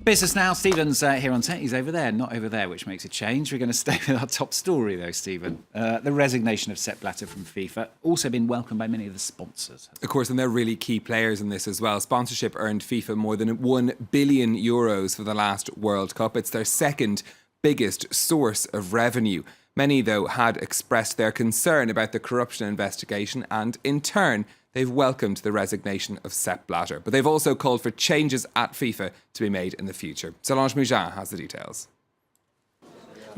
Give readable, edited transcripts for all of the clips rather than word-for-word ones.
Business Now. Stephen's here on set. He's over there, not over there, which makes a change. We're going to stay with our top story, though, Stephen. The resignation of Sepp Blatter from FIFA. Also been welcomed by many of the sponsors. Of course, and they're really key players in this as well. Sponsorship earned FIFA more than €1 billion for the last World Cup. It's their second biggest source of revenue. Many, though, had expressed their concern about the corruption investigation and, in turn, they've welcomed the resignation of Sepp Blatter. But they've also called for changes at FIFA to be made in the future. Solange Mougin has the details.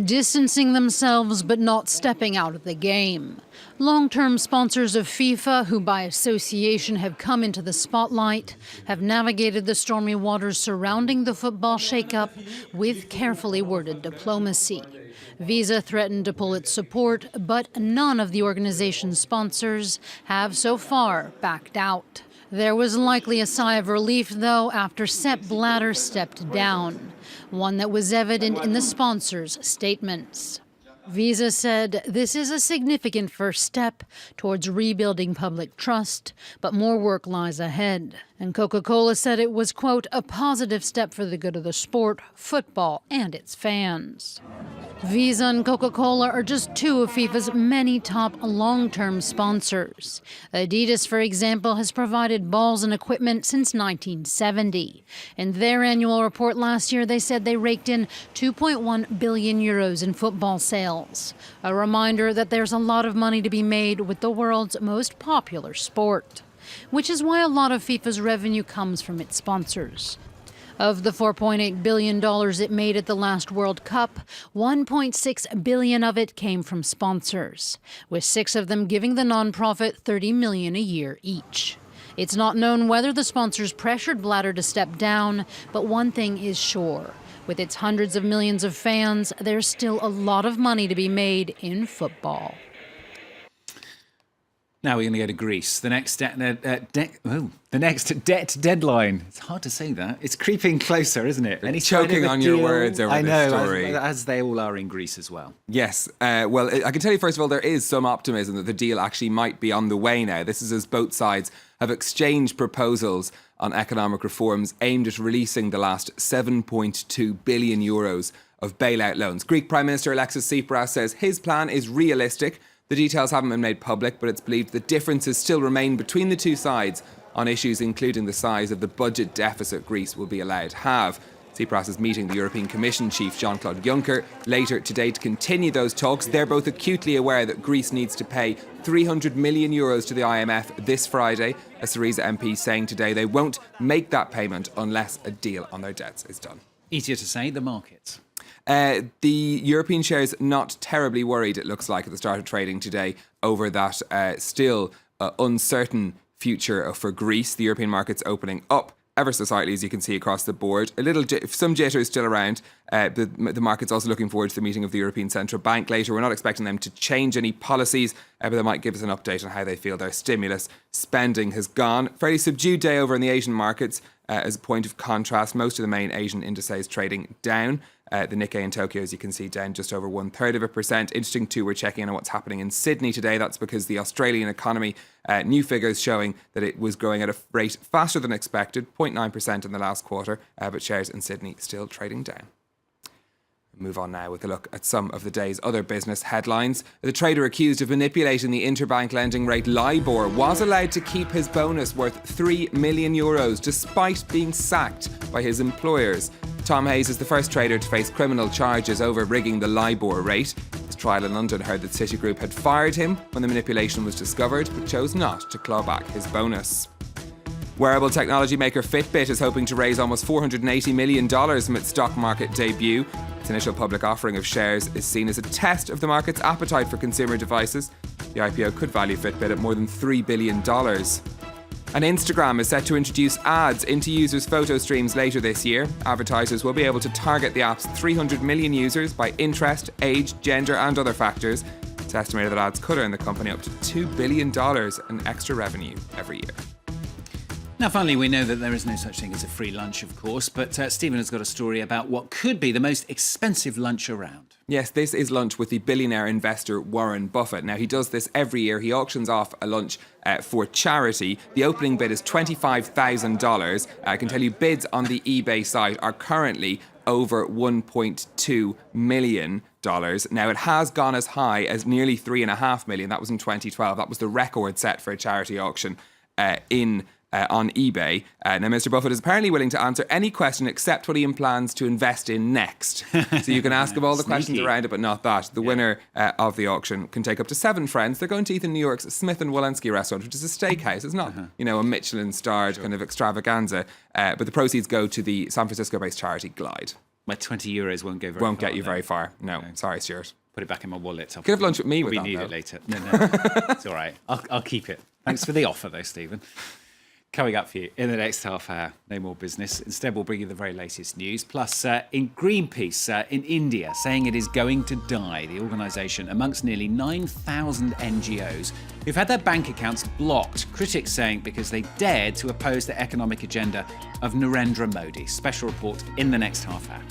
Distancing themselves but not stepping out of the game. Long-term sponsors of FIFA, who by association have come into the spotlight, have navigated the stormy waters surrounding the football shake-up with carefully worded diplomacy. Visa threatened to pull its support, but none of the organization's sponsors have so far backed out. There was likely a sigh of relief, though, after Sepp Blatter stepped down, one that was evident in the sponsors' statements. Visa said this is a significant first step towards rebuilding public trust, but more work lies ahead. And Coca-Cola said it was, quote, a positive step for the good of the sport, football, and its fans. Visa and Coca-Cola are just two of FIFA's many top long-term sponsors. Adidas, for example, has provided balls and equipment since 1970. In their annual report last year, they said they raked in €2.1 billion in football sales. A reminder that there's a lot of money to be made with the world's most popular sport, which is why a lot of FIFA's revenue comes from its sponsors. Of the $4.8 billion it made at the last World Cup, $1.6 billion of it came from sponsors, with 6 of them giving the nonprofit $30 million a year each. It's not known whether the sponsors pressured Blatter to step down, but one thing is sure. With its hundreds of millions of fans, there's still a lot of money to be made in football. Now we're going to go to Greece. The next debt deadline. It's hard to say that. It's creeping closer, isn't it? Any choking on your words over this story. As they all are in Greece as well. Yes. Well, I can tell you, first of all, there is some optimism that the deal actually might be on the way now. This is as both sides have exchanged proposals on economic reforms aimed at releasing the last €7.2 billion of bailout loans. Greek Prime Minister Alexis Tsipras says his plan is realistic. The details haven't been made public, but it's believed that differences still remain between the two sides on issues including the size of the budget deficit Greece will be allowed to have. Tsipras is meeting the European Commission chief Jean-Claude Juncker later today to continue those talks. They're both acutely aware that Greece needs to pay €300 million to the IMF this Friday. A Syriza MP saying today they won't make that payment unless a deal on their debts is done. Easier to say, the markets. The European shares not terribly worried, it looks like, at the start of trading today over that still uncertain future for Greece. The European markets opening up ever so slightly, as you can see across the board. Some jitters still around. The market's also looking forward to the meeting of the European Central Bank later. We're not expecting them to change any policies, but they might give us an update on how they feel their stimulus spending has gone. Fairly subdued day over in the Asian markets. As a point of contrast, most of the main Asian indices trading down. The Nikkei in Tokyo, as you can see, down just over 1/3%. Interesting too, we're checking in on what's happening in Sydney today. That's because the Australian economy, new figures showing that it was growing at a rate faster than expected, 0.9% in the last quarter, but shares in Sydney still trading down. Move on now with a look at some of the day's other business headlines. The trader accused of manipulating the interbank lending rate LIBOR was allowed to keep his bonus worth €3 million despite being sacked by his employers. Tom Hayes is the first trader to face criminal charges over rigging the LIBOR rate. His trial in London heard that Citigroup had fired him when the manipulation was discovered, but chose not to claw back his bonus. Wearable technology maker Fitbit is hoping to raise almost $480 million from its stock market debut. Its initial public offering of shares is seen as a test of the market's appetite for consumer devices. The IPO could value Fitbit at more than $3 billion. And Instagram is set to introduce ads into users' photo streams later this year. Advertisers will be able to target the app's 300 million users by interest, age, gender and other factors. It's estimated that ads could earn the company up to $2 billion in extra revenue every year. Now, finally, we know that there is no such thing as a free lunch, of course, but Stephen has got a story about what could be the most expensive lunch around. Yes, this is lunch with the billionaire investor Warren Buffett. Now, he does this every year. He auctions off a lunch for charity. The opening bid is $25,000. I can tell you bids on the eBay site are currently over $1.2 million. Now, it has gone as high as nearly $3.5 million. That was in 2012. That was the record set for a charity auction on eBay. Now, Mr. Buffett is apparently willing to answer any question except what he plans to invest in next. So you can ask him all the questions around it, but not that. The winner of the auction can take up to 7 friends. They're going to eat in New York's Smith & Wollensky restaurant, which is a steakhouse. It's not, a Michelin-starred kind of extravaganza. But the proceeds go to the San Francisco-based charity Glide. My €20 won't go very far. Won't get you very far. No, sorry, Stuart. Put it back in my wallet. Could have lunch with me with that, need though. it later. No, it's all right. I'll keep it. Thanks for the offer, though, Stephen. Coming up for you in the next half hour, no more business. Instead, we'll bring you the very latest news. Plus, in Greenpeace in India, saying it is going to die. The organisation, amongst nearly 9,000 NGOs, who've had their bank accounts blocked. Critics saying because they dared to oppose the economic agenda of Narendra Modi. Special report in the next half hour.